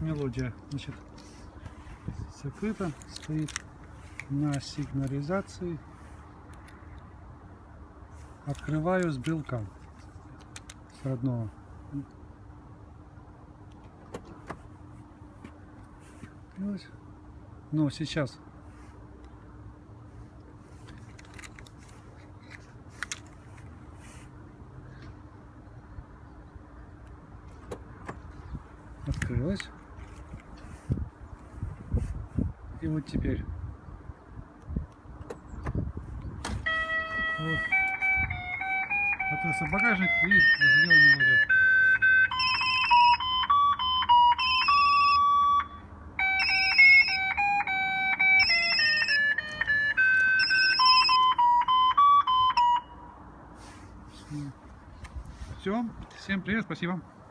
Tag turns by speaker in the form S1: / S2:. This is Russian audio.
S1: мелодия. Значит, закрыто, стоит на сигнализации. Открываю с брелка, с родного. Открылось. Ну, сейчас. Открылось. И вот теперь. Вот. Открылся багажник и зазвенела мелодия. Все. Всем привет, спасибо.